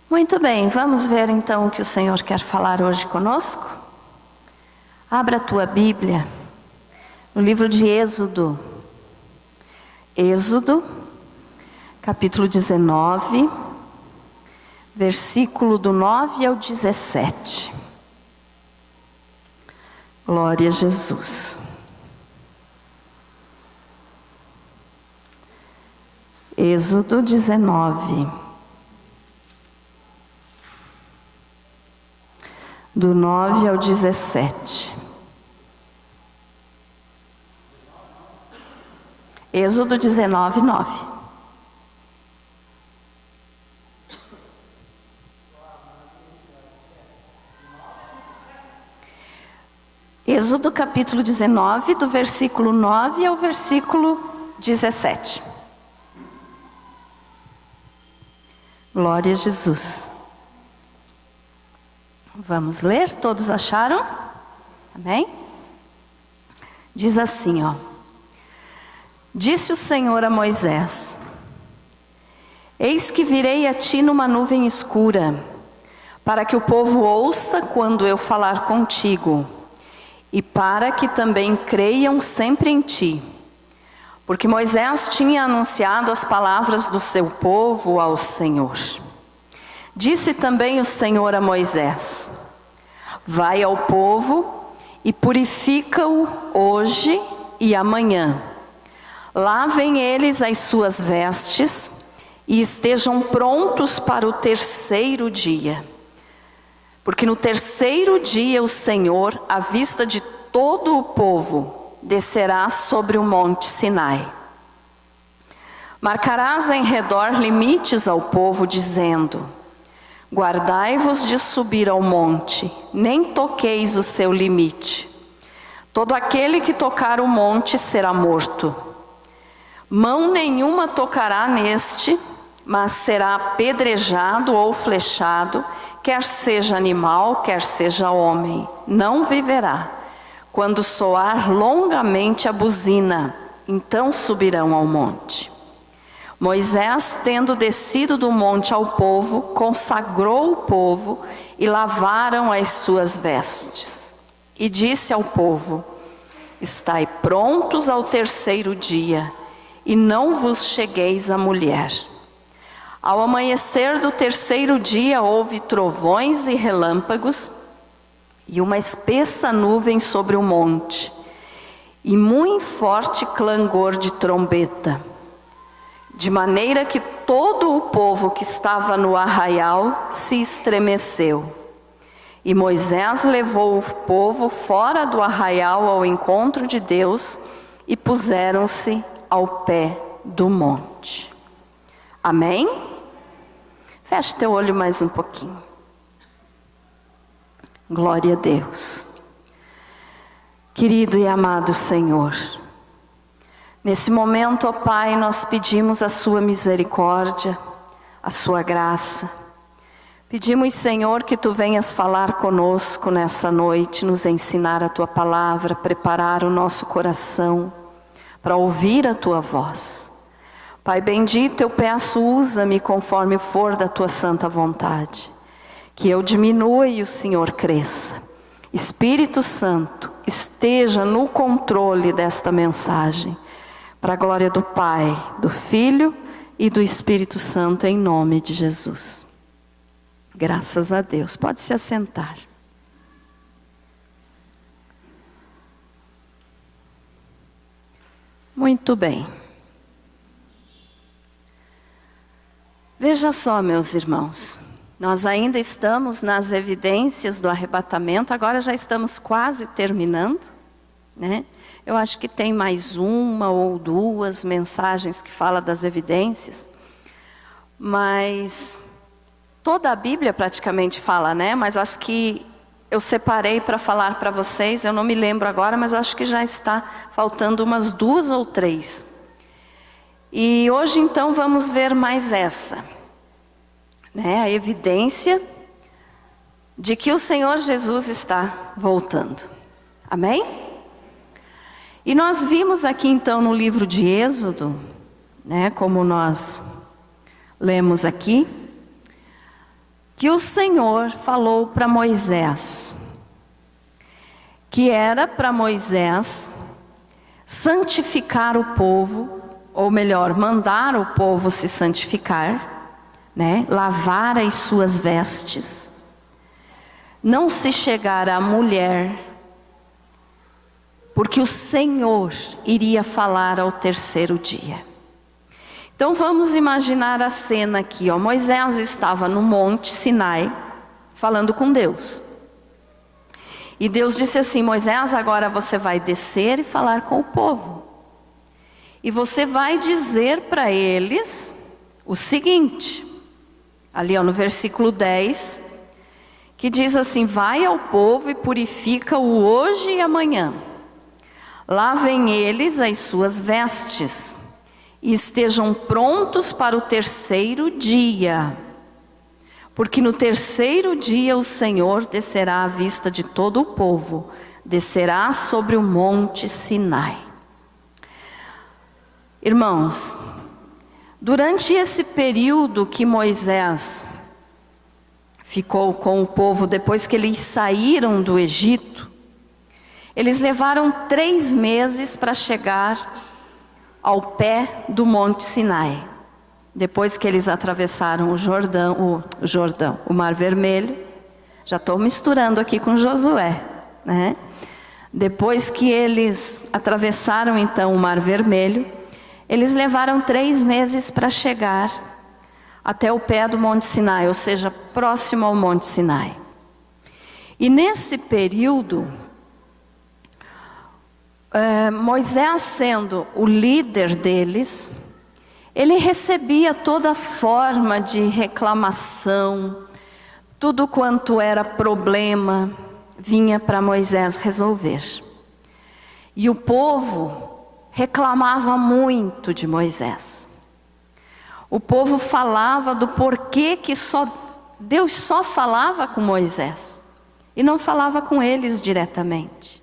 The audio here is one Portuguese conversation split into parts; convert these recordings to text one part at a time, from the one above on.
Muito bem, vamos ver então o que o Senhor quer falar hoje conosco? Abra a tua Bíblia no livro de Êxodo. Êxodo, capítulo 19, versículo do 9 ao 17. Glória a Jesus. Êxodo 19, do 9 ao 17. Êxodo 19, 9. Êxodo capítulo 19, do versículo 9 ao versículo 17. Glória a Jesus. Vamos ler? Todos acharam? Amém? Diz assim, ó. Disse o Senhor a Moisés: Eis que virei a ti numa nuvem escura, para que o povo ouça quando eu falar contigo, e para que também creiam sempre em ti. Porque Moisés tinha anunciado as palavras do seu povo ao Senhor. Disse também o Senhor a Moisés: Vai ao povo e purifica-o hoje e amanhã. Lavem eles as suas vestes e estejam prontos para o terceiro dia. Porque no terceiro dia o Senhor, à vista de todo o povo, descerá sobre o monte Sinai. Marcarás em redor limites ao povo, dizendo: Guardai-vos de subir ao monte, nem toqueis o seu limite. Todo aquele que tocar o monte será morto. Mão nenhuma tocará neste, mas será apedrejado ou flechado, quer seja animal, quer seja homem, não viverá. Quando soar longamente a buzina, então subirão ao monte. Moisés, tendo descido do monte ao povo, consagrou o povo e lavaram as suas vestes. E disse ao povo: Estai prontos ao terceiro dia, e não vos chegueis à mulher. Ao amanhecer do terceiro dia houve trovões e relâmpagos, e uma espessa nuvem sobre o monte, e muito forte clangor de trombeta, de maneira que todo o povo que estava no arraial se estremeceu. E Moisés levou o povo fora do arraial ao encontro de Deus, e puseram-se ao pé do monte. Amém? Feche teu olho mais um pouquinho. Glória a Deus. Querido e amado Senhor, nesse momento, ó Pai, nós pedimos a sua misericórdia, a sua graça. Pedimos, Senhor, que Tu venhas falar conosco nessa noite, nos ensinar a Tua palavra, preparar o nosso coração para ouvir a Tua voz. Pai bendito, eu peço, usa-me conforme for da Tua santa vontade. Que eu diminua e o Senhor cresça. Espírito Santo, esteja no controle desta mensagem, para a glória do Pai, do Filho e do Espírito Santo, em nome de Jesus. Graças a Deus. Pode se assentar. Muito bem. Veja só, meus irmãos, nós ainda estamos nas evidências do arrebatamento, agora já estamos quase terminando, né? Eu acho que tem mais uma ou duas mensagens que falam das evidências, mas toda a Bíblia praticamente fala, né? Mas as que eu separei para falar para vocês, eu não me lembro agora, mas acho que já está faltando umas duas ou três. E hoje então vamos ver mais essa, né? A evidência de que o Senhor Jesus está voltando. Amém? E nós vimos aqui então no livro de Êxodo, né, como nós lemos aqui, que o Senhor falou para Moisés, que era para Moisés santificar o povo, ou melhor, mandar o povo se santificar, né? Lavar as suas vestes, não se chegar à mulher, porque o Senhor iria falar ao terceiro dia. Então vamos imaginar a cena aqui, ó. Moisés estava no Monte Sinai, falando com Deus. E Deus disse assim: Moisés, agora você vai descer e falar com o povo. E você vai dizer para eles o seguinte, ali ó, no versículo 10, que diz assim: vai ao povo e purifica-o hoje e amanhã. Lavem eles as suas vestes e estejam prontos para o terceiro dia. Porque no terceiro dia o Senhor descerá à vista de todo o povo, descerá sobre o monte Sinai. Irmãos, durante esse período que Moisés ficou com o povo, depois que eles saíram do Egito, eles levaram 3 meses para chegar ao pé do Monte Sinai. Depois que eles atravessaram o Mar Vermelho, já estou misturando aqui com Josué, né? Depois que eles atravessaram então o Mar Vermelho, eles levaram 3 meses para chegar até o pé do Monte Sinai, ou seja, próximo ao Monte Sinai. E nesse período, Moisés, sendo o líder deles, ele recebia toda forma de reclamação, tudo quanto era problema, vinha para Moisés resolver. E o povo reclamava muito de Moisés. O povo falava do porquê que Deus só falava com Moisés e não falava com eles diretamente.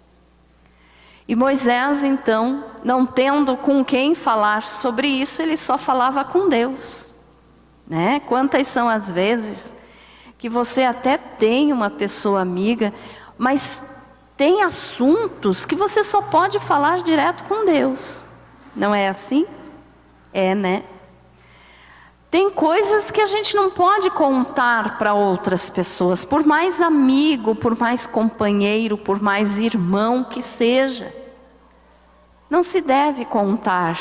E Moisés, então, não tendo com quem falar sobre isso, ele só falava com Deus, né? Quantas são as vezes que você até tem uma pessoa amiga, mas tem assuntos que você só pode falar direto com Deus. Não é assim? É, né? Tem coisas que a gente não pode contar para outras pessoas, por mais amigo, por mais companheiro, por mais irmão que seja. Não se deve contar,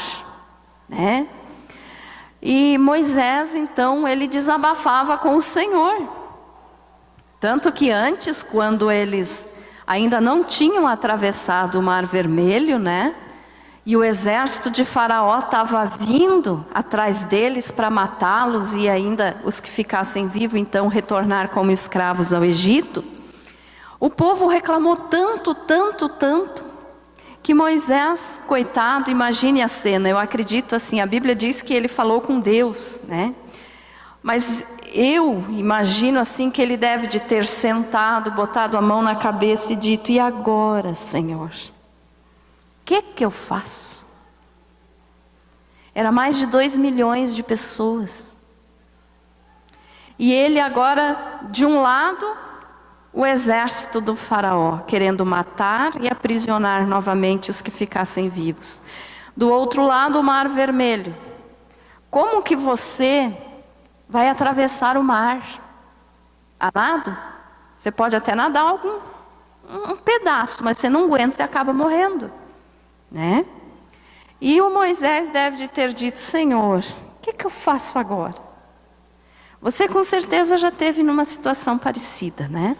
né? E Moisés, então, ele desabafava com o Senhor. Tanto que antes, quando eles ainda não tinham atravessado o Mar Vermelho, né? E o exército de Faraó estava vindo atrás deles para matá-los e ainda os que ficassem vivos, então, retornar como escravos ao Egito. O povo reclamou tanto, que Moisés, coitado, imagine a cena. Eu acredito assim, a Bíblia diz que ele falou com Deus, né? Mas eu imagino assim que ele deve de ter sentado, botado a mão na cabeça e dito: e agora, Senhor? O que eu faço? Era mais de 2 milhões de pessoas. E ele agora, de um lado, o exército do Faraó, querendo matar e aprisionar novamente os que ficassem vivos. Do outro lado, o Mar Vermelho. Como que você vai atravessar o mar? A nado? Você pode até nadar um pedaço, mas você não aguenta, você acaba morrendo, né? E o Moisés deve de ter dito: Senhor, o que eu faço agora? Você com certeza já esteve numa situação parecida, né?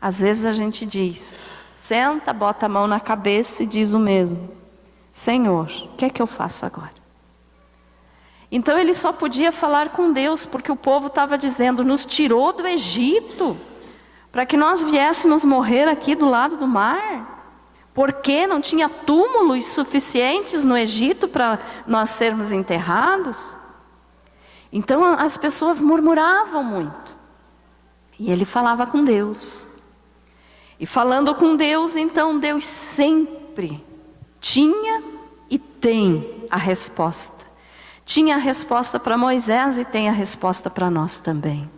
Às vezes a gente diz, senta, bota a mão na cabeça e diz o mesmo: Senhor, o que eu faço agora? Então ele só podia falar com Deus, porque o povo estava dizendo: nos tirou do Egito, para que nós viéssemos morrer aqui do lado do mar. Porque não tinha túmulos suficientes no Egito para nós sermos enterrados? Então as pessoas murmuravam muito. E ele falava com Deus. E falando com Deus, então Deus sempre tinha e tem a resposta. Tinha a resposta para Moisés e tem a resposta para nós também.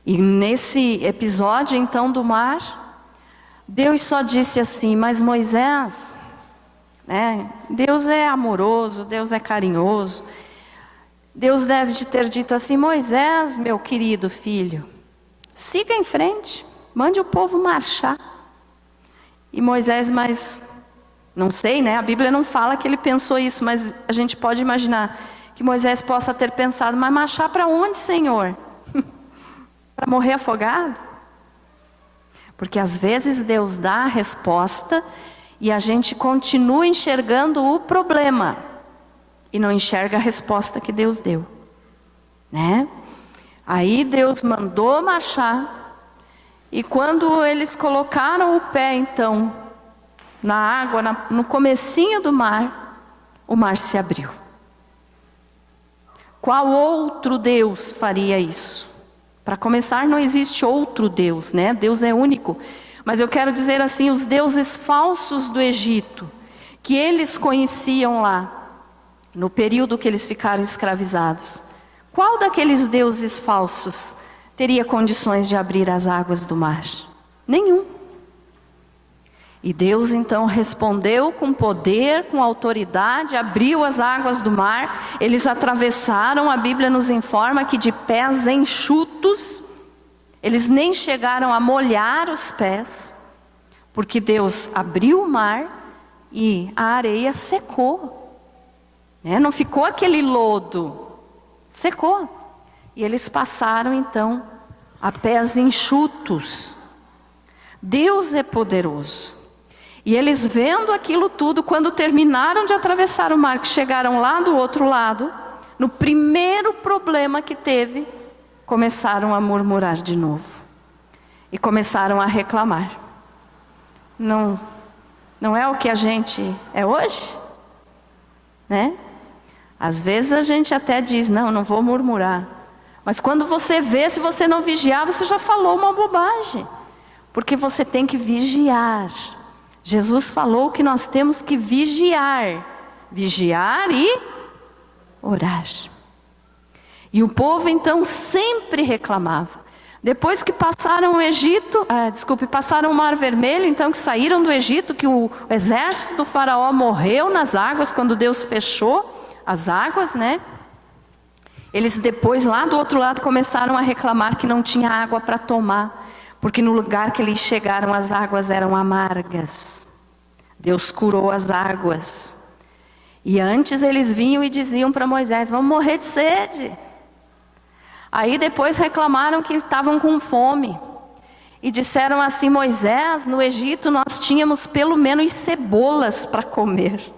E nesse episódio então do mar, Deus só disse assim: mas Moisés, né? Deus é amoroso, Deus é carinhoso. Deus deve te ter dito assim: Moisés, meu querido filho, siga em frente, mande o povo marchar. E Moisés, mas não sei, né? A Bíblia não fala que ele pensou isso, mas a gente pode imaginar que Moisés possa ter pensado: mas marchar para onde, Senhor? Para morrer afogado? Porque às vezes Deus dá a resposta e a gente continua enxergando o problema e não enxerga a resposta que Deus deu, né? Aí Deus mandou marchar, e quando eles colocaram o pé então na água, no comecinho do mar, o mar se abriu. Qual outro Deus faria isso? Para começar, não existe outro Deus, né? Deus é único. Mas eu quero dizer assim, os deuses falsos do Egito, que eles conheciam lá, no período que eles ficaram escravizados, qual daqueles deuses falsos teria condições de abrir as águas do mar? Nenhum. E Deus então respondeu com poder, com autoridade, abriu as águas do mar. Eles atravessaram, a Bíblia nos informa que de pés enxutos, eles nem chegaram a molhar os pés, porque Deus abriu o mar e a areia secou, né? Não ficou aquele lodo, secou. E eles passaram então a pés enxutos. Deus é poderoso. E eles vendo aquilo tudo, quando terminaram de atravessar o mar, que chegaram lá do outro lado, no primeiro problema que teve, começaram a murmurar de novo. E começaram a reclamar. Não é o que a gente é hoje? Né? Às vezes a gente até diz: não vou murmurar. Mas quando você vê, se você não vigiar, você já falou uma bobagem. Porque você tem que vigiar. Jesus falou que nós temos que vigiar e orar. E o povo então sempre reclamava. Depois que passaram o Egito, passaram o Mar Vermelho, então que saíram do Egito, que o exército do faraó morreu nas águas, quando Deus fechou as águas, né? Eles depois lá do outro lado começaram a reclamar que não tinha água para tomar. Porque no lugar que eles chegaram, as águas eram amargas. Deus curou as águas. E antes eles vinham e diziam para Moisés: vamos morrer de sede. Aí depois reclamaram que estavam com fome. E disseram assim: Moisés, no Egito nós tínhamos pelo menos cebolas para comer.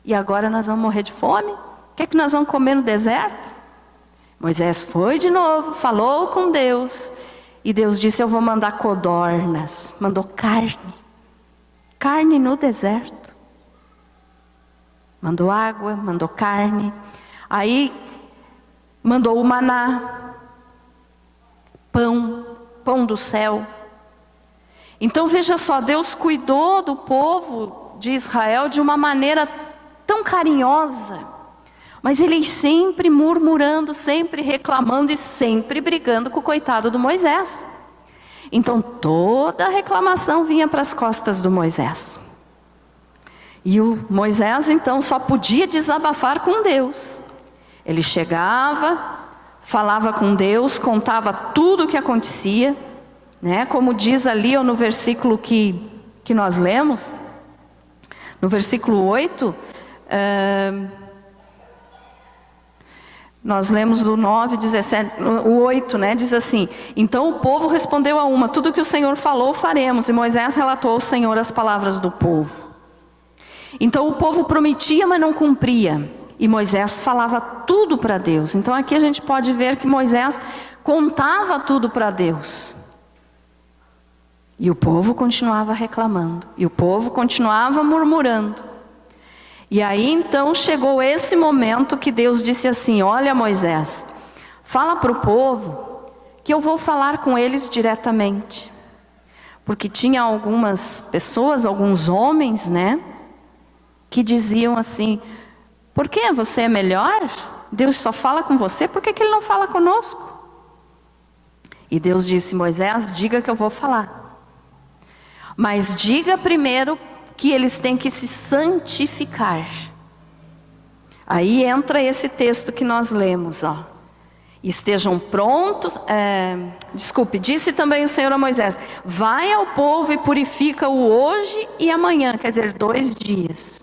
E agora nós vamos morrer de fome? O que é que nós vamos comer no deserto? Moisés foi de novo, falou com Deus. E Deus disse: eu vou mandar codornas. Mandou carne no deserto. Mandou água, mandou carne. Aí mandou o maná, pão do céu. Então veja só, Deus cuidou do povo de Israel de uma maneira tão carinhosa. Mas eles sempre murmurando, sempre reclamando e sempre brigando com o coitado do Moisés. Então toda a reclamação vinha para as costas do Moisés. E o Moisés então só podia desabafar com Deus. Ele chegava, falava com Deus, contava tudo o que acontecia, né? Como diz ali no versículo que nós lemos, no versículo 8, nós lemos do 9, 17, o 8, né? Diz assim: então o povo respondeu a uma: tudo que o Senhor falou faremos. E Moisés relatou ao Senhor as palavras do povo. Então o povo prometia, mas não cumpria. E Moisés falava tudo para Deus. Então aqui a gente pode ver que Moisés contava tudo para Deus. E o povo continuava reclamando. E o povo continuava murmurando. E aí então chegou esse momento que Deus disse assim: olha Moisés, fala para o povo que eu vou falar com eles diretamente. Porque tinha algumas pessoas, alguns homens, né, que diziam assim: por que você é melhor? Deus só fala com você, por que Ele não fala conosco? E Deus disse: Moisés, diga que eu vou falar. Mas diga primeiro que eles têm que se santificar. Aí entra esse texto que nós lemos, ó. Estejam prontos, disse também o Senhor a Moisés: vai ao povo e purifica-o hoje e amanhã, quer dizer, 2 dias.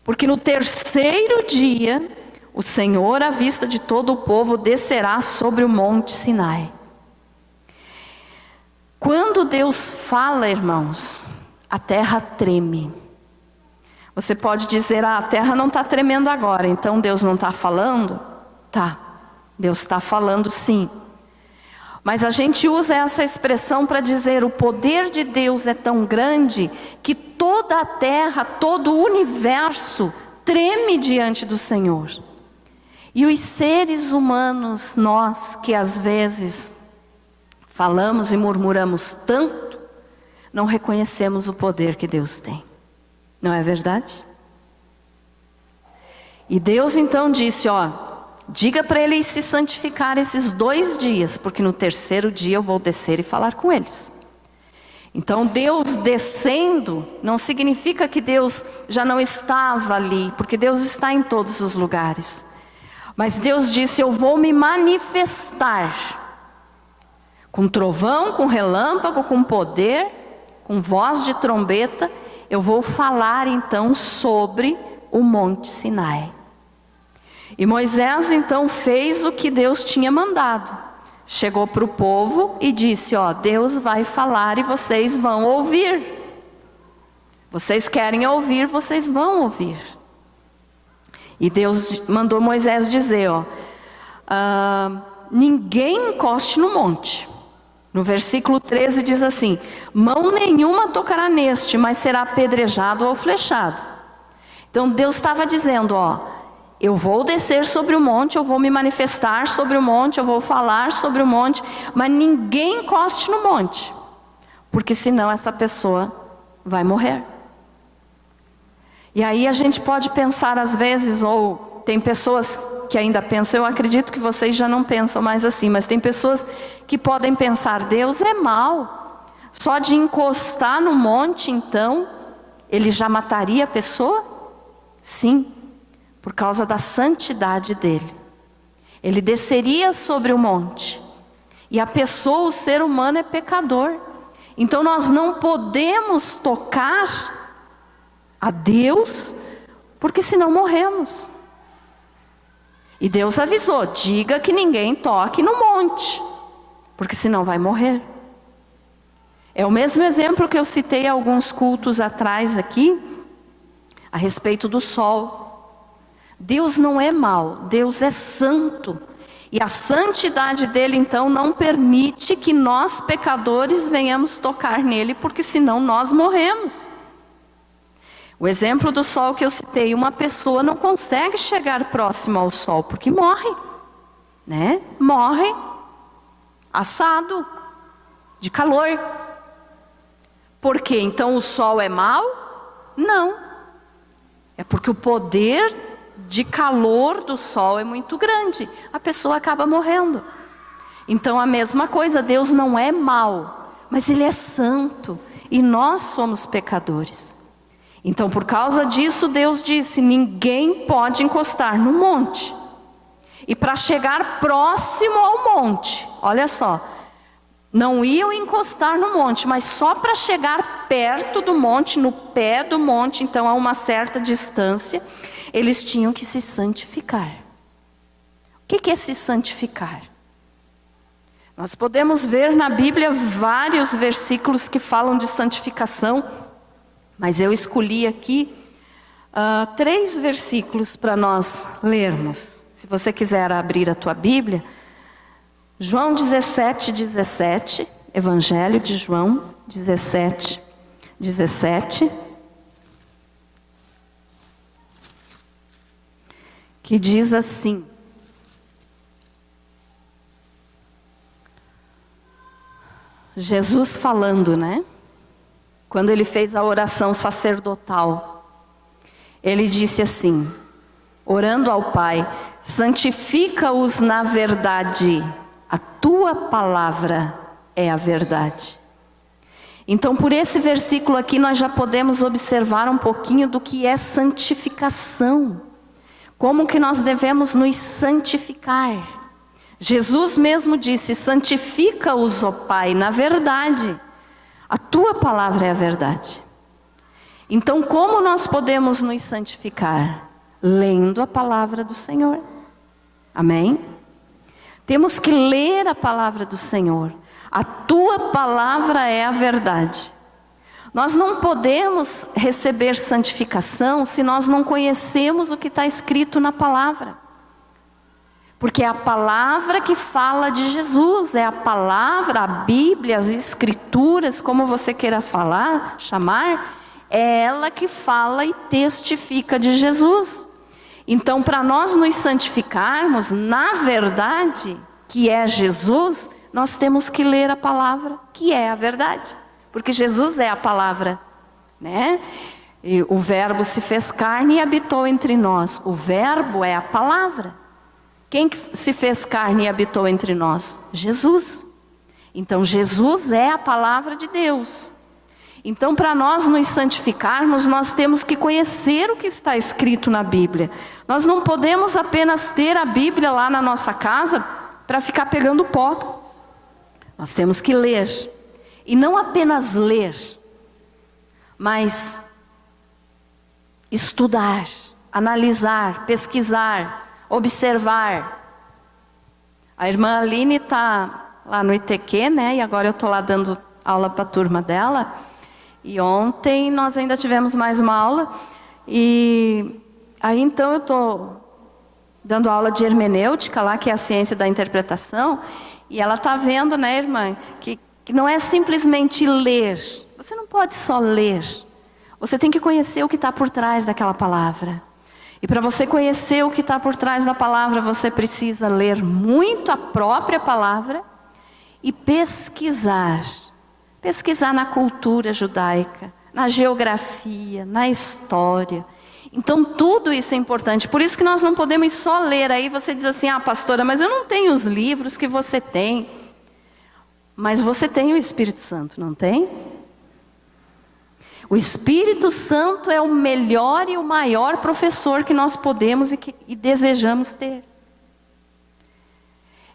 Porque no 3º dia, o Senhor, à vista de todo o povo, descerá sobre o monte Sinai. Quando Deus fala, irmãos, a terra treme. Você pode dizer: a terra não está tremendo agora, então Deus não está falando? Tá, Deus está falando sim. Mas a gente usa essa expressão para dizer: o poder de Deus é tão grande que toda a terra, todo o universo treme diante do Senhor. E os seres humanos, nós que às vezes falamos e murmuramos tanto, não reconhecemos o poder que Deus tem. Não é verdade? E Deus então disse: ó, diga para eles se santificar esses 2 dias, porque no 3º dia eu vou descer e falar com eles. Então Deus descendo não significa que Deus já não estava ali, porque Deus está em todos os lugares. Mas Deus disse: eu vou me manifestar com trovão, com relâmpago, com poder, com voz de trombeta. Eu vou falar então sobre o monte Sinai. E Moisés então fez o que Deus tinha mandado. Chegou para o povo e disse: ó, Deus vai falar e vocês vão ouvir. Vocês querem ouvir, vocês vão ouvir. E Deus mandou Moisés dizer: ó, ninguém encoste no monte. No versículo 13 diz assim: mão nenhuma tocará neste, mas será apedrejado ou flechado. Então Deus estava dizendo: ó, eu vou descer sobre o monte, eu vou me manifestar sobre o monte, eu vou falar sobre o monte, mas ninguém encoste no monte, porque senão essa pessoa vai morrer. E aí a gente pode pensar às vezes, ou tem pessoas que ainda pensam, eu acredito que vocês já não pensam mais assim, mas tem pessoas que podem pensar: Deus é mau, só de encostar no monte então, ele já mataria a pessoa? Sim, por causa da santidade dele. Ele desceria sobre o monte, e a pessoa, o ser humano, é pecador. Então nós não podemos tocar a Deus, porque senão morremos. E Deus avisou: diga que ninguém toque no monte, porque senão vai morrer. É o mesmo exemplo que eu citei alguns cultos atrás aqui, a respeito do sol. Deus não é mau, Deus é santo. E a santidade dele então não permite que nós pecadores venhamos tocar nele, porque senão nós morremos. O exemplo do sol que eu citei: uma pessoa não consegue chegar próximo ao sol, porque morre, né? Morre assado, de calor. Por quê? Então o sol é mau? Não. É porque o poder de calor do sol é muito grande. A pessoa acaba morrendo. Então a mesma coisa, Deus não é mau, mas Ele é santo. E nós somos pecadores. Então por causa disso Deus disse: ninguém pode encostar no monte. E para chegar próximo ao monte, olha só, não iam encostar no monte, mas só para chegar perto do monte, no pé do monte, então a uma certa distância, eles tinham que se santificar. O que é se santificar? Nós podemos ver na Bíblia vários versículos que falam de santificação, mas eu escolhi aqui 3 versículos para nós lermos. Se você quiser abrir a tua Bíblia, João 17:17, Evangelho de João 17:17, que diz assim: Jesus falando, né? Quando ele fez a oração sacerdotal, ele disse assim, orando ao Pai: santifica-os na verdade, A tua palavra é a verdade. Então, por esse versículo aqui, nós já podemos observar um pouquinho do que é santificação. Como que nós devemos nos santificar. Jesus mesmo disse, santifica-os, ó Pai, na verdade. A tua palavra é a verdade. Então, como nós podemos nos santificar? Lendo a palavra do Senhor. Amém? Temos que ler a palavra do Senhor. A tua palavra é a verdade. Nós não podemos receber santificação se nós não conhecemos o que está escrito na palavra. Porque é a palavra que fala de Jesus, é a palavra, a Bíblia, as Escrituras, como você queira falar, chamar, é ela que fala e testifica de Jesus. Então, para nós nos santificarmos, na verdade, que é Jesus, nós temos que ler a palavra, que é a verdade. Porque Jesus é a palavra, né? E o verbo se fez carne e habitou entre nós. O verbo é a palavra. Quem que se fez carne e habitou entre nós? Jesus. Então Jesus é a palavra de Deus. Então, para nós nos santificarmos, nós temos que conhecer o que está escrito na Bíblia. Nós não podemos apenas ter a Bíblia lá na nossa casa para ficar pegando pó. Nós temos que ler. E não apenas ler, mas estudar, analisar, pesquisar, observar. A irmã Aline está lá no ITQ, né? E agora eu estou lá dando aula para a turma dela. E ontem nós ainda tivemos mais uma aula. E aí então eu estou dando aula de hermenêutica lá, que é a ciência da interpretação. E ela está vendo, né, irmã, que não é simplesmente ler. Você não pode só ler. Você tem que conhecer o que está por trás daquela palavra. E para você conhecer o que está por trás da palavra, você precisa ler muito a própria palavra e pesquisar. Pesquisar na cultura judaica, na geografia, na história. Então tudo isso é importante. Por isso que nós não podemos só ler. Aí você diz assim, pastora, mas eu não tenho os livros que você tem. Mas você tem o Espírito Santo, não tem? O Espírito Santo é o melhor e o maior professor que nós podemos e desejamos ter.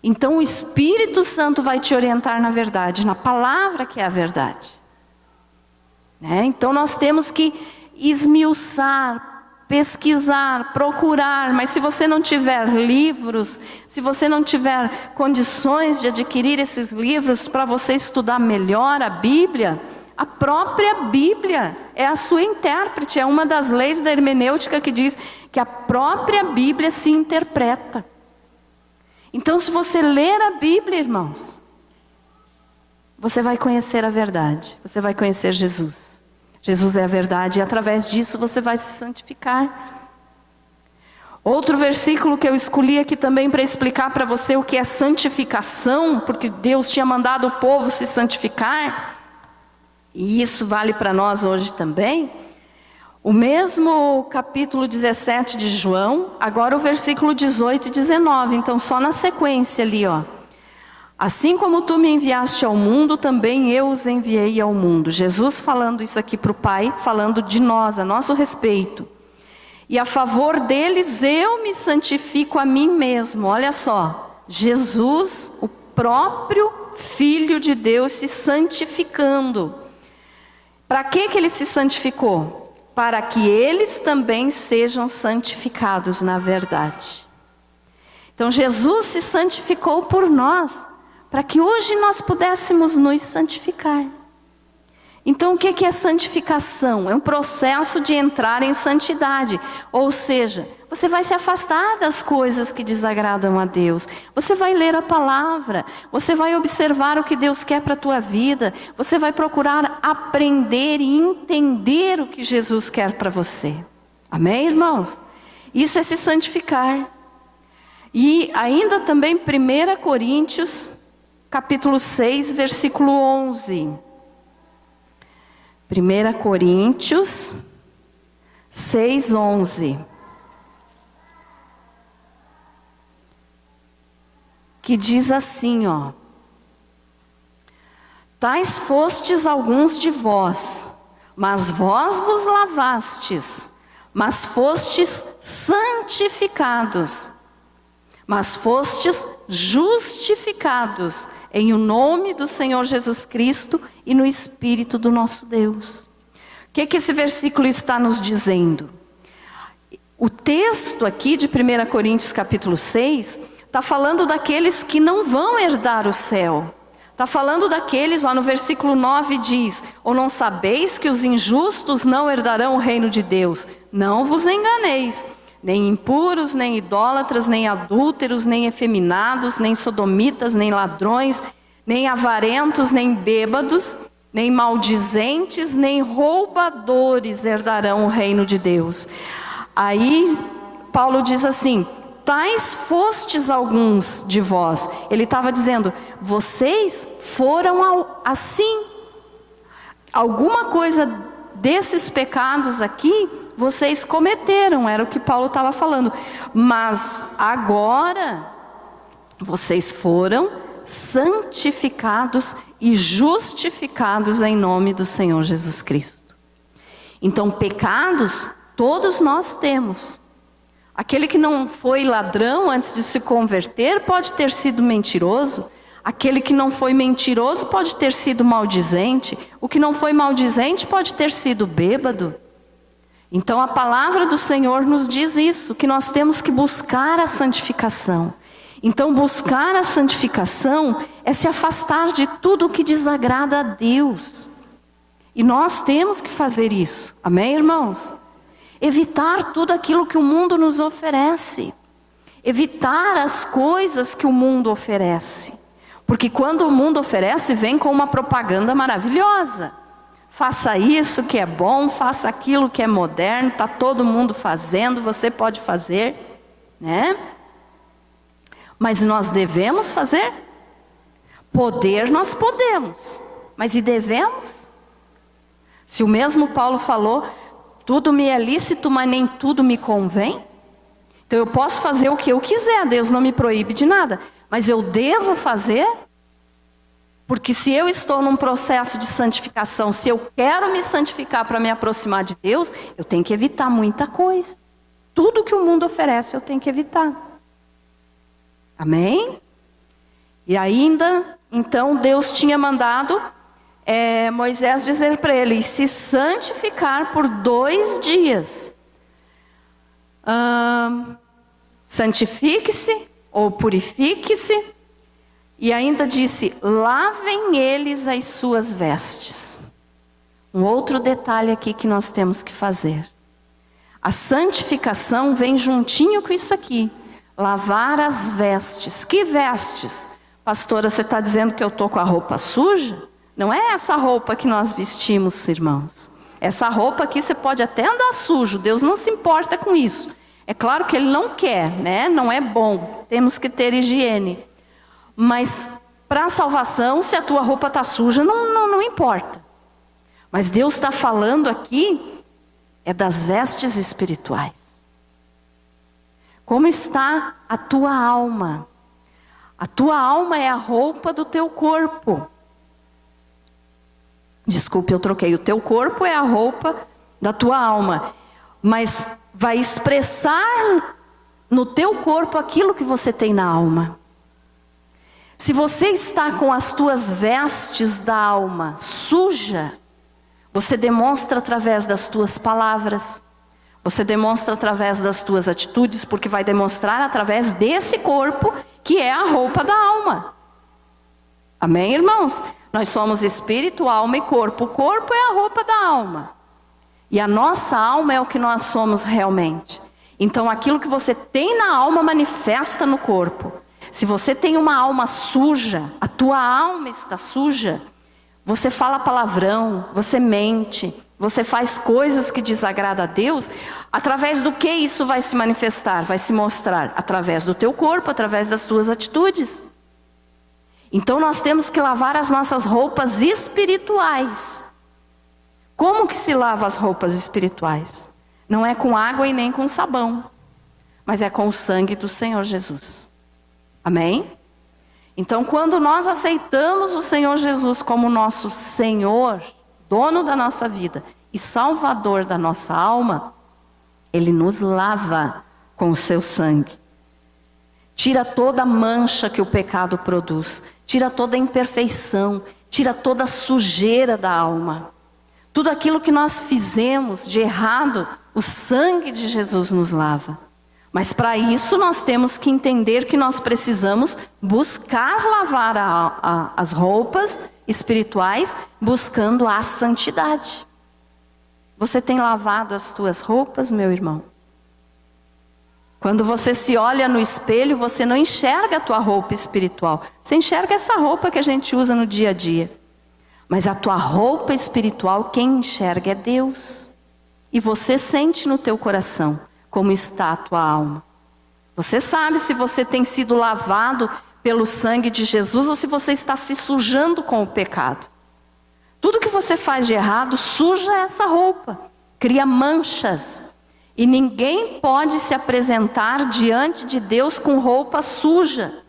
Então o Espírito Santo vai te orientar na verdade, na palavra que é a verdade. Né? Então nós temos que esmiuçar, pesquisar, procurar, mas se você não tiver livros, se você não tiver condições de adquirir esses livros para você estudar melhor a Bíblia, a própria Bíblia é a sua intérprete, é uma das leis da hermenêutica que diz que a própria Bíblia se interpreta. Então, se você ler a Bíblia, irmãos, você vai conhecer a verdade, você vai conhecer Jesus. Jesus é a verdade e através disso você vai se santificar. Outro versículo que eu escolhi aqui também para explicar para você o que é santificação, porque Deus tinha mandado o povo se santificar, e isso vale para nós hoje também. O mesmo capítulo 17 de João, agora o versículo 18 e 19, então só na sequência ali, ó. Assim como tu me enviaste ao mundo, também eu os enviei ao mundo. Jesus falando isso aqui para o Pai, falando de nós, a nosso respeito. E a favor deles eu me santifico a mim mesmo. Olha só, Jesus, o próprio Filho de Deus se santificando. Para que ele se santificou? Para que eles também sejam santificados na verdade. Então Jesus se santificou por nós, para que hoje nós pudéssemos nos santificar. Então o que é santificação? É um processo de entrar em santidade. Ou seja, você vai se afastar das coisas que desagradam a Deus. Você vai ler a palavra. Você vai observar o que Deus quer para a tua vida. Você vai procurar aprender e entender o que Jesus quer para você. Amém, irmãos? Isso é se santificar. E ainda também 1 Coríntios, capítulo 6, versículo 11. 1 Coríntios 6, 11. que diz assim, ó: tais fostes alguns de vós, mas vós vos lavastes, mas fostes santificados, mas fostes justificados em o nome do Senhor Jesus Cristo e no Espírito do nosso Deus. O que esse versículo está nos dizendo? O texto aqui de 1 Coríntios capítulo 6, está falando daqueles que não vão herdar o céu. Está falando daqueles, ó, no versículo 9 diz: ou não sabeis que os injustos não herdarão o reino de Deus? Não vos enganeis. Nem impuros, nem idólatras, nem adúlteros, nem efeminados, nem sodomitas, nem ladrões, nem avarentos, nem bêbados, nem maldizentes, nem roubadores herdarão o reino de Deus. Aí Paulo diz assim: tais fostes alguns de vós. Ele estava dizendo, vocês foram assim. Alguma coisa desses pecados aqui, vocês cometeram, era o que Paulo estava falando. Mas agora, vocês foram santificados e justificados em nome do Senhor Jesus Cristo. Então, pecados, todos nós temos. Aquele que não foi ladrão antes de se converter pode ter sido mentiroso. Aquele que não foi mentiroso pode ter sido maldizente. O que não foi maldizente pode ter sido bêbado. Então a palavra do Senhor nos diz isso, que nós temos que buscar a santificação. Então buscar a santificação é se afastar de tudo o que desagrada a Deus. E nós temos que fazer isso, amém, irmãos? Evitar tudo aquilo que o mundo nos oferece. Evitar as coisas que o mundo oferece. Porque quando o mundo oferece, vem com uma propaganda maravilhosa. Faça isso que é bom, faça aquilo que é moderno, está todo mundo fazendo, você pode fazer, né? Mas nós devemos fazer? Poder nós podemos, mas e devemos? Se o mesmo Paulo falou, tudo me é lícito, mas nem tudo me convém. Então eu posso fazer o que eu quiser, Deus não me proíbe de nada. Mas eu devo fazer? Porque se eu estou num processo de santificação, se eu quero me santificar para me aproximar de Deus, eu tenho que evitar muita coisa. Tudo que o mundo oferece eu tenho que evitar. Amém? E ainda, então Deus tinha mandado Moisés dizer para ele, se santificar por 2 dias. Santifique-se ou purifique-se. E ainda disse, lavem eles as suas vestes. Um outro detalhe aqui que nós temos que fazer. A santificação vem juntinho com isso aqui. Lavar as vestes. Que vestes? Pastora, você está dizendo que eu estou com a roupa suja? Não é essa roupa que nós vestimos, irmãos. Essa roupa aqui você pode até andar sujo. Deus não se importa com isso. É claro que Ele não quer, né? Não é bom. Temos que ter higiene. Mas para a salvação, se a tua roupa está suja, não importa. Mas Deus está falando aqui, é das vestes espirituais. Como está a tua alma? A tua alma é a roupa do teu corpo. Desculpe, eu troquei. O teu corpo é a roupa da tua alma. Mas vai expressar no teu corpo aquilo que você tem na alma. Se você está com as tuas vestes da alma suja, você demonstra através das tuas palavras, você demonstra através das tuas atitudes, porque vai demonstrar através desse corpo que é a roupa da alma. Amém, irmãos? Nós somos espírito, alma e corpo. O corpo é a roupa da alma. E a nossa alma é o que nós somos realmente. Então aquilo que você tem na alma manifesta no corpo. Se você tem uma alma suja, a tua alma está suja, você fala palavrão, você mente, você faz coisas que desagradam a Deus, através do que isso vai se manifestar? Vai se mostrar através do teu corpo, através das tuas atitudes. Então nós temos que lavar as nossas roupas espirituais. Como que se lava as roupas espirituais? Não é com água e nem com sabão, mas é com o sangue do Senhor Jesus. Amém? Então, quando nós aceitamos o Senhor Jesus como nosso Senhor, dono da nossa vida e Salvador da nossa alma, Ele nos lava com o seu sangue. Tira toda a mancha que o pecado produz, tira toda a imperfeição, tira toda a sujeira da alma. Tudo aquilo que nós fizemos de errado, o sangue de Jesus nos lava. Mas para isso nós temos que entender que nós precisamos buscar lavar as roupas espirituais, buscando a santidade. Você tem lavado as tuas roupas, meu irmão? Quando você se olha no espelho, você não enxerga a tua roupa espiritual. Você enxerga essa roupa que a gente usa no dia a dia. Mas a tua roupa espiritual, quem enxerga é Deus. E você sente no teu coração como está a tua alma. Você sabe se você tem sido lavado pelo sangue de Jesus ou se você está se sujando com o pecado. Tudo que você faz de errado suja essa roupa, cria manchas. E ninguém pode se apresentar diante de Deus com roupa suja.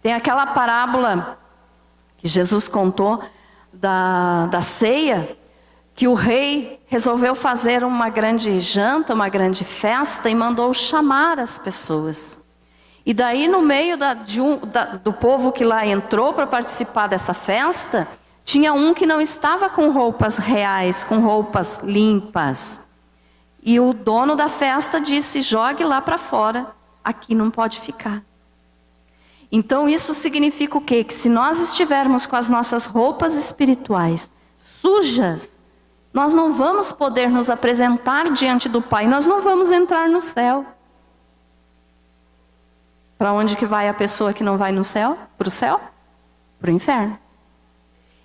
Tem aquela parábola que Jesus contou da ceia, que o rei resolveu fazer uma grande janta, uma grande festa e mandou chamar as pessoas. E daí no meio do povo que lá entrou para participar dessa festa, tinha um que não estava com roupas reais, com roupas limpas. E o dono da festa disse: jogue lá para fora, aqui não pode ficar. Então isso significa o quê? Que se nós estivermos com as nossas roupas espirituais sujas, nós não vamos poder nos apresentar diante do Pai, nós não vamos entrar no céu. Para onde que vai a pessoa que não vai no céu? Para o céu? Para o inferno.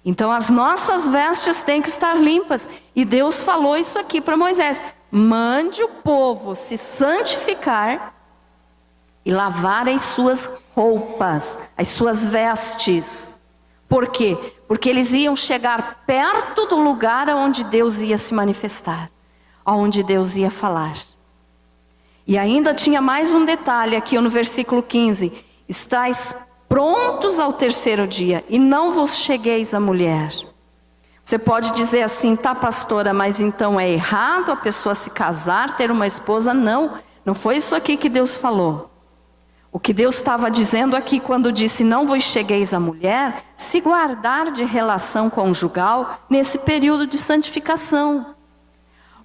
Então as nossas vestes têm que estar limpas. E Deus falou isso aqui para Moisés: mande o povo se santificar e lavar as suas roupas, as suas vestes. Por quê? Porque eles iam chegar perto do lugar onde Deus ia se manifestar, onde Deus ia falar. E ainda tinha mais um detalhe aqui no versículo 15: estáis prontos ao terceiro dia, e não vos chegueis à mulher. Você pode dizer assim: tá, pastora, mas então é errado a pessoa se casar, ter uma esposa? Não, não foi isso aqui que Deus falou. O que Deus estava dizendo aqui quando disse não vos chegueis à mulher, se guardar de relação conjugal nesse período de santificação.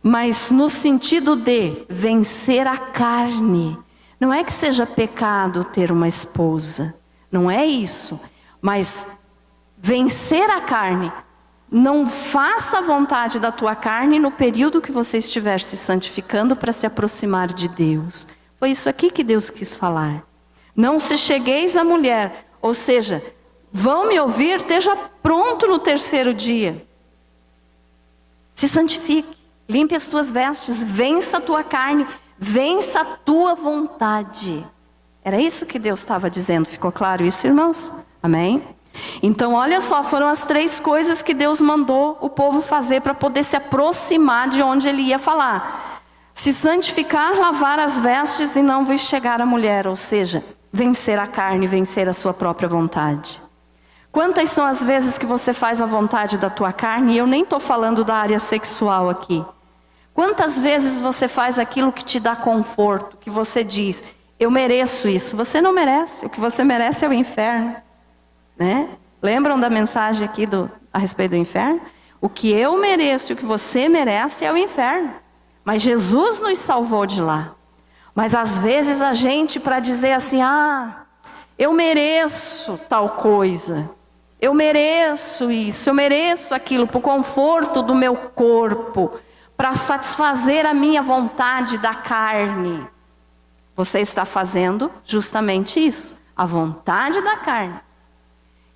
Mas no sentido de vencer a carne. Não é que seja pecado ter uma esposa, não é isso. Mas vencer a carne, não faça a vontade da tua carne no período que você estiver se santificando para se aproximar de Deus. Foi isso aqui que Deus quis falar. Não se chegueis à mulher, ou seja, vão me ouvir, esteja pronto no terceiro dia. Se santifique, limpe as tuas vestes, vença a tua carne, vença a tua vontade. Era isso que Deus estava dizendo, ficou claro isso, irmãos? Amém? Então olha só, foram as 3 coisas que Deus mandou o povo fazer para poder se aproximar de onde Ele ia falar. Se santificar, lavar as vestes e não vos chegar à mulher, ou seja, vencer a carne, vencer a sua própria vontade. Quantas são as vezes que você faz a vontade da tua carne? E eu nem estou falando da área sexual aqui. Quantas vezes você faz aquilo que te dá conforto, que você diz, eu mereço isso? Você não merece, o que você merece é o inferno, né? Lembram da mensagem aqui a respeito do inferno? O que eu mereço e o que você merece é o inferno. Mas Jesus nos salvou de lá. Mas às vezes a gente, para dizer assim, eu mereço tal coisa, eu mereço isso, eu mereço aquilo, para o conforto do meu corpo, para satisfazer a minha vontade da carne. Você está fazendo justamente isso, a vontade da carne.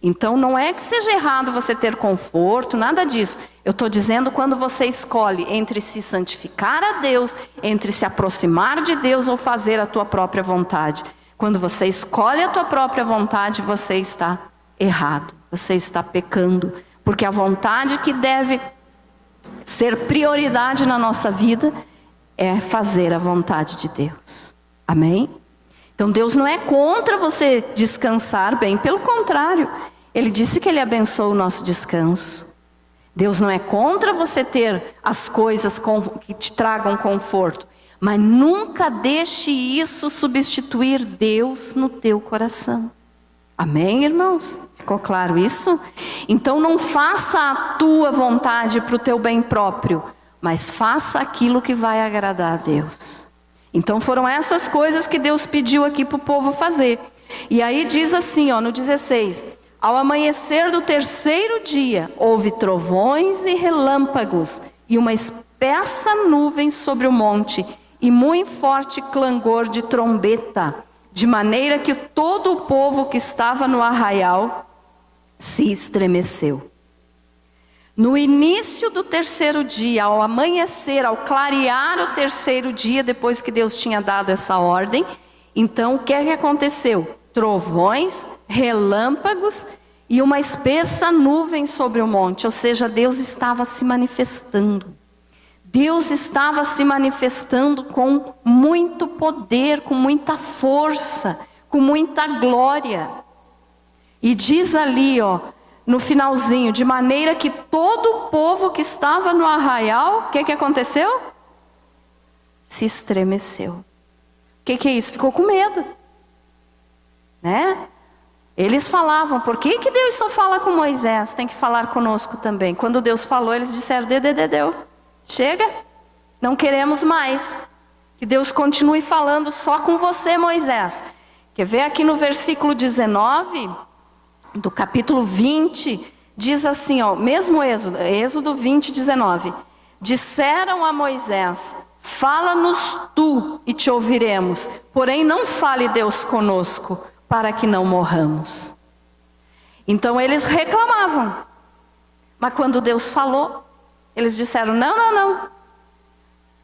Então não é que seja errado você ter conforto, nada disso. Eu estou dizendo quando você escolhe entre se santificar a Deus, entre se aproximar de Deus ou fazer a tua própria vontade. Quando você escolhe a tua própria vontade, você está errado, você está pecando. Porque a vontade que deve ser prioridade na nossa vida é fazer a vontade de Deus. Amém? Então Deus não é contra você descansar, bem pelo contrário. Ele disse que Ele abençoa o nosso descanso. Deus não é contra você ter as coisas que te tragam conforto. Mas nunca deixe isso substituir Deus no teu coração. Amém, irmãos? Ficou claro isso? Então não faça a tua vontade para o teu bem próprio, mas faça aquilo que vai agradar a Deus. Então foram essas coisas que Deus pediu aqui para o povo fazer. E aí diz assim, no 16: ao amanhecer do terceiro dia, houve trovões e relâmpagos, e uma espessa nuvem sobre o monte, e muito forte clangor de trombeta, de maneira que todo o povo que estava no arraial se estremeceu. No início do terceiro dia, ao amanhecer, ao clarear o terceiro dia, depois que Deus tinha dado essa ordem, então o que é que aconteceu? Trovões, relâmpagos e uma espessa nuvem sobre o monte, ou seja, Deus estava se manifestando. Deus estava se manifestando com muito poder, com muita força, com muita glória. E diz ali, no finalzinho, de maneira que todo o povo que estava no arraial, o que aconteceu? Se estremeceu. O que é isso? Ficou com medo. Né? Eles falavam, por que Deus só fala com Moisés? Tem que falar conosco também. Quando Deus falou, eles disseram, deu. Chega, não queremos mais. Que Deus continue falando só com você, Moisés. Quer ver aqui no versículo 19, do capítulo 20, diz assim, mesmo Êxodo 20, 19. Disseram a Moisés, fala-nos tu e te ouviremos, porém não fale Deus conosco, para que não morramos. Então eles reclamavam, mas quando Deus falou, eles disseram, não,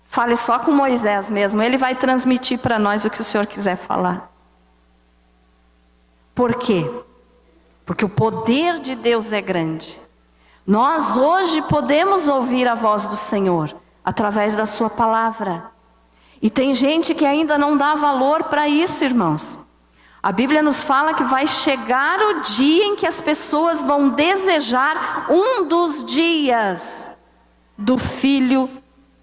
fale só com Moisés mesmo, ele vai transmitir para nós o que o Senhor quiser falar. Por quê? Porque o poder de Deus é grande. Nós hoje podemos ouvir a voz do Senhor, através da sua palavra. E tem gente que ainda não dá valor para isso, irmãos. A Bíblia nos fala que vai chegar o dia em que as pessoas vão desejar um dos dias do Filho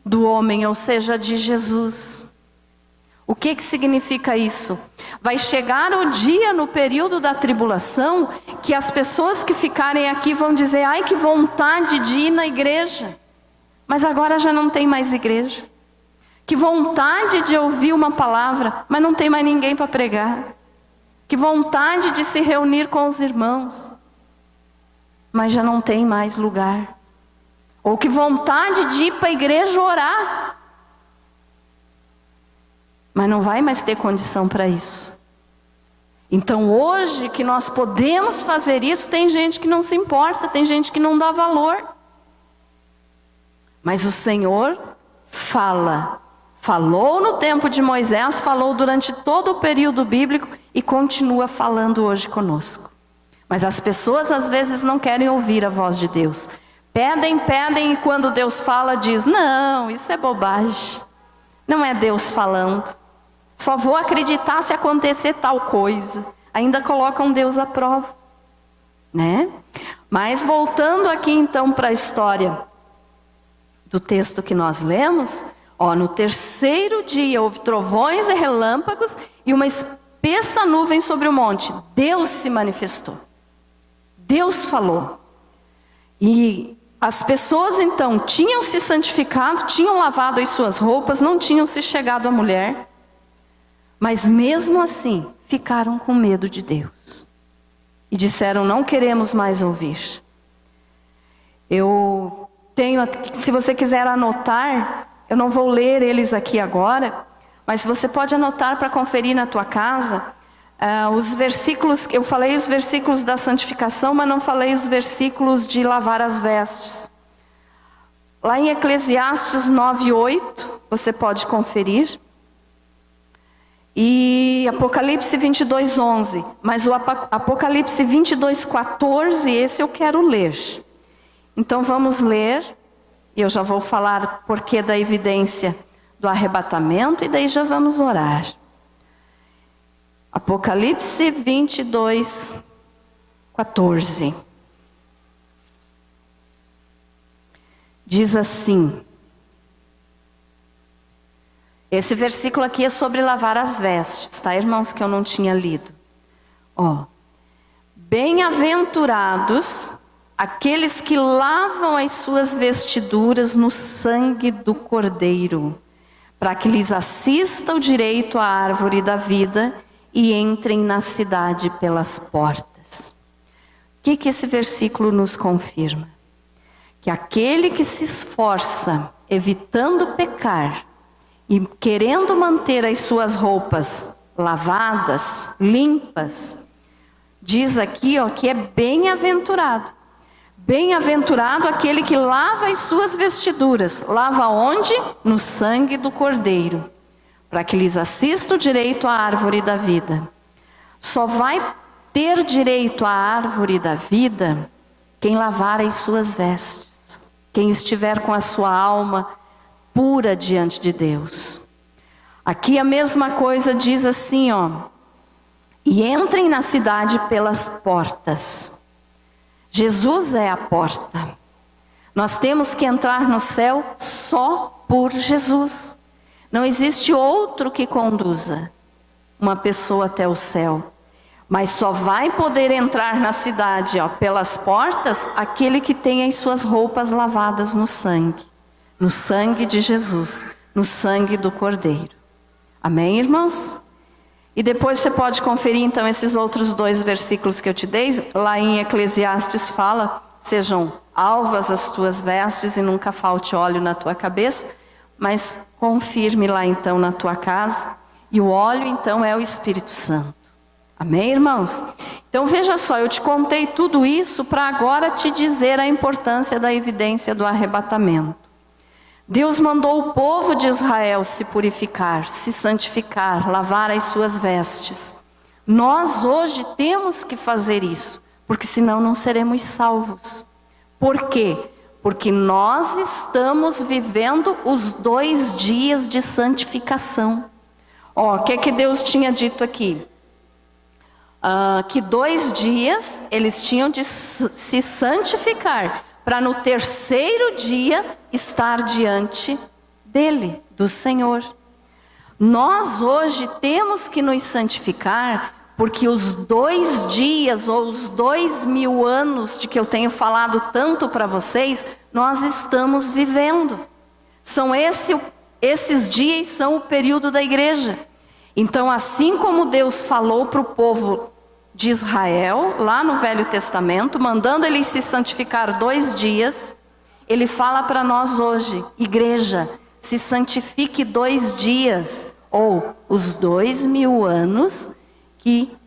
do homem, ou seja, de Jesus. O que significa isso? Vai chegar o dia no período da tribulação que as pessoas que ficarem aqui vão dizer, ai que vontade de ir na igreja, mas agora já não tem mais igreja. Que vontade de ouvir uma palavra, mas não tem mais ninguém para pregar. Que vontade de se reunir com os irmãos, mas já não tem mais lugar. Ou que vontade de ir para a igreja orar, mas não vai mais ter condição para isso. Então hoje que nós podemos fazer isso, tem gente que não se importa, tem gente que não dá valor. Mas o Senhor falou no tempo de Moisés, falou durante todo o período bíblico e continua falando hoje conosco. Mas as pessoas às vezes não querem ouvir a voz de Deus. Pedem e quando Deus fala diz, não, isso é bobagem. Não é Deus falando. Só vou acreditar se acontecer tal coisa. Ainda colocam Deus à prova. Né? Mas voltando aqui então para a história do texto que nós lemos, no terceiro dia houve trovões e relâmpagos e uma espessa nuvem sobre o monte. Deus se manifestou. Deus falou. E as pessoas então tinham se santificado, tinham lavado as suas roupas, não tinham se chegado à mulher. Mas mesmo assim, ficaram com medo de Deus. E disseram, não queremos mais ouvir. Eu tenho, se você quiser anotar, eu não vou ler eles aqui agora, mas você pode anotar para conferir na tua casa. Os versículos, eu falei os versículos da santificação, mas não falei os versículos de lavar as vestes. Lá em Eclesiastes 9:8, você pode conferir. E Apocalipse 22:11, mas o Apocalipse 22:14, esse eu quero ler. Então vamos ler, e eu já vou falar porquê da evidência do arrebatamento, e daí já vamos orar. Apocalipse 22, 14. Diz assim. Esse versículo aqui é sobre lavar as vestes, tá, irmãos, que eu não tinha lido. Ó. Bem-aventurados aqueles que lavam as suas vestiduras no sangue do Cordeiro, para que lhes assista o direito à árvore da vida e entrem na cidade pelas portas. O que esse versículo nos confirma? Que aquele que se esforça, evitando pecar, e querendo manter as suas roupas lavadas, limpas, diz aqui, ó, que é bem-aventurado. Bem-aventurado aquele que lava as suas vestiduras. Lava onde? No sangue do Cordeiro, para que lhes assista o direito à árvore da vida. Só vai ter direito à árvore da vida quem lavar as suas vestes, quem estiver com a sua alma pura diante de Deus. Aqui a mesma coisa diz assim, ó: e entrem na cidade pelas portas. Jesus é a porta. Nós temos que entrar no céu só por Jesus. Não existe outro que conduza uma pessoa até o céu. Mas só vai poder entrar na cidade, ó, pelas portas, aquele que tem as suas roupas lavadas no sangue de Jesus, no sangue do Cordeiro. Amém, irmãos? E depois você pode conferir então esses outros 2 versículos que eu te dei. Lá em Eclesiastes fala: sejam alvas as tuas vestes e nunca falte óleo na tua cabeça. Mas confirme lá então na tua casa. E o óleo então é o Espírito Santo. Amém, irmãos? Então veja só, eu te contei tudo isso para agora te dizer a importância da evidência do arrebatamento. Deus mandou o povo de Israel se purificar, se santificar, lavar as suas vestes. Nós hoje temos que fazer isso, porque senão não seremos salvos. Por quê? Porque nós estamos vivendo os 2 dias de santificação. Ó, o que Deus tinha dito aqui? Que 2 dias eles tinham de se santificar, para no 3º dia estar diante dele, do Senhor. Nós hoje temos que nos santificar, porque os 2 dias ou os 2000 anos de que eu tenho falado tanto para vocês, nós estamos vivendo. Esses dias são o período da igreja. Então, assim como Deus falou para o povo de Israel, lá no Velho Testamento, mandando eles se santificar 2 dias, Ele fala para nós hoje: igreja, se santifique 2 dias, ou os 2000 anos que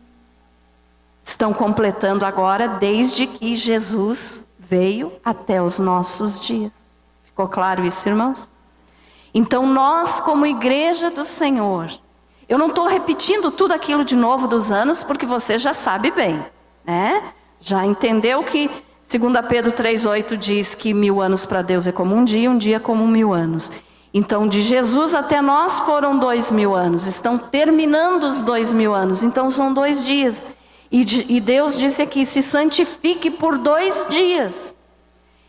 estão completando agora, desde que Jesus veio até os nossos dias. Ficou claro isso, irmãos? Então nós, como igreja do Senhor, eu não estou repetindo tudo aquilo de novo dos anos, porque você já sabe bem, né? Já entendeu que 2 Pedro 3,8 diz que 1000 anos para Deus é como um dia como 1000 anos. Então de Jesus até nós foram 2000 anos, estão terminando os 2000 anos, então são 2 dias. E Deus disse aqui: se santifique por 2 dias.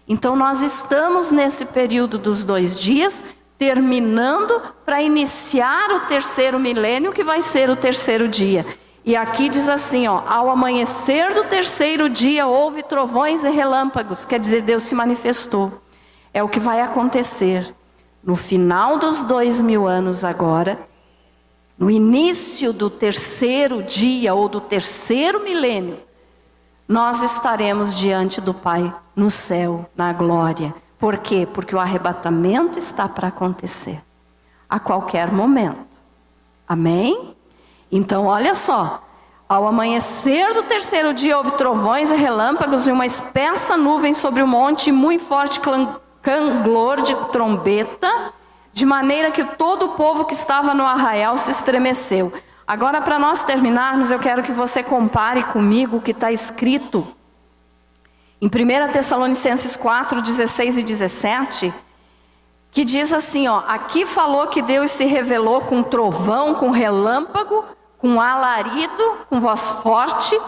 Então nós estamos nesse período dos 2 dias, terminando para iniciar o 3º milênio, que vai ser o 3º dia. E aqui diz assim, ó: ao amanhecer do 3º dia houve trovões e relâmpagos. Quer dizer, Deus se manifestou. É o que vai acontecer no final dos 2000 anos agora, no início do 3º dia ou do 3º milênio. Nós estaremos diante do Pai no céu, na glória. Por quê? Porque o arrebatamento está para acontecer a qualquer momento. Amém? Então olha só: ao amanhecer do 3º dia houve trovões e relâmpagos e uma espessa nuvem sobre o monte e muito forte clangor de trombeta, de maneira que todo o povo que estava no arraial se estremeceu. Agora, para nós terminarmos, eu quero que você compare comigo o que está escrito em 1 Tessalonicenses 4, 16 e 17, que diz assim, ó: aqui falou que Deus se revelou com trovão, com relâmpago, com alarido, com voz forte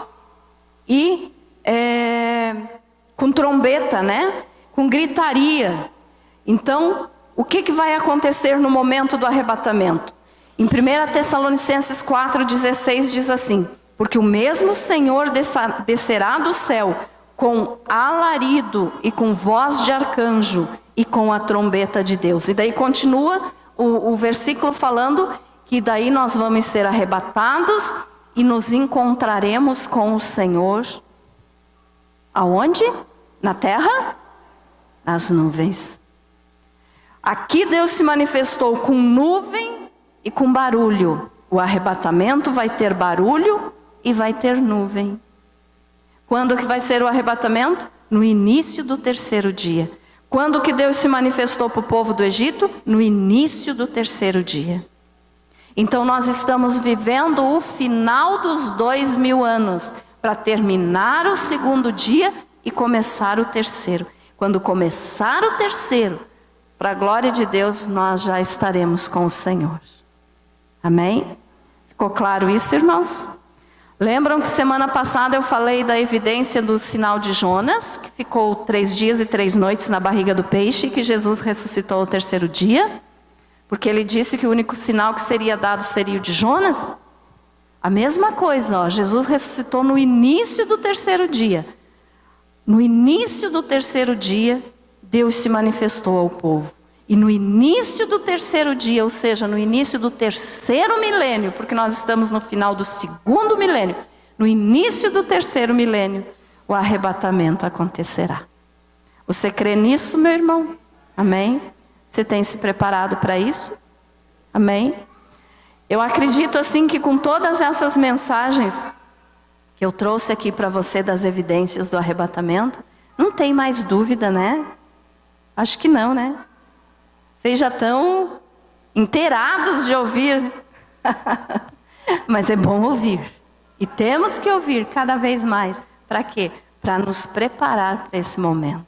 e com trombeta, né? Com gritaria. Então, o que vai acontecer no momento do arrebatamento? Em 1 Tessalonicenses 4,16 diz assim: porque o mesmo Senhor descerá do céu com alarido e com voz de arcanjo e com a trombeta de Deus. E daí continua o versículo falando que daí nós vamos ser arrebatados e nos encontraremos com o Senhor. Aonde? Na terra? Nas nuvens. Aqui Deus se manifestou com nuvem e com barulho. O arrebatamento vai ter barulho e vai ter nuvem. Quando que vai ser o arrebatamento? No início do terceiro dia. Quando que Deus se manifestou para o povo do Egito? No início do terceiro dia. Então nós estamos vivendo o final dos 2000 anos, para terminar o segundo dia e começar o terceiro. Quando começar o terceiro, para a glória de Deus, nós já estaremos com o Senhor. Amém? Ficou claro isso, irmãos? Lembram que semana passada eu falei da evidência do sinal de Jonas, que ficou 3 dias e 3 noites na barriga do peixe, e que Jesus ressuscitou ao terceiro dia? Porque ele disse que o único sinal que seria dado seria o de Jonas? A mesma coisa, ó, Jesus ressuscitou no início do terceiro dia. No início do terceiro dia, Deus se manifestou ao povo. E no início do terceiro dia, ou seja, no início do terceiro milênio, porque nós estamos no final do segundo milênio, no início do terceiro milênio, o arrebatamento acontecerá. Você crê nisso, meu irmão? Amém? Você tem se preparado para isso? Amém? Eu acredito assim que com todas essas mensagens que eu trouxe aqui para você das evidências do arrebatamento, não tem mais dúvida, né? Acho que não, né? Vocês já estão inteirados de ouvir. Mas é bom ouvir. E temos que ouvir cada vez mais. Para quê? Para nos preparar para esse momento.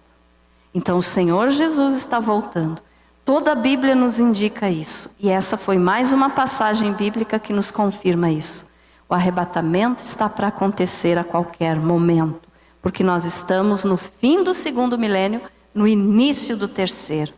Então o Senhor Jesus está voltando. Toda a Bíblia nos indica isso. E essa foi mais uma passagem bíblica que nos confirma isso. O arrebatamento está para acontecer a qualquer momento. Porque nós estamos no fim do segundo milênio, no início do terceiro.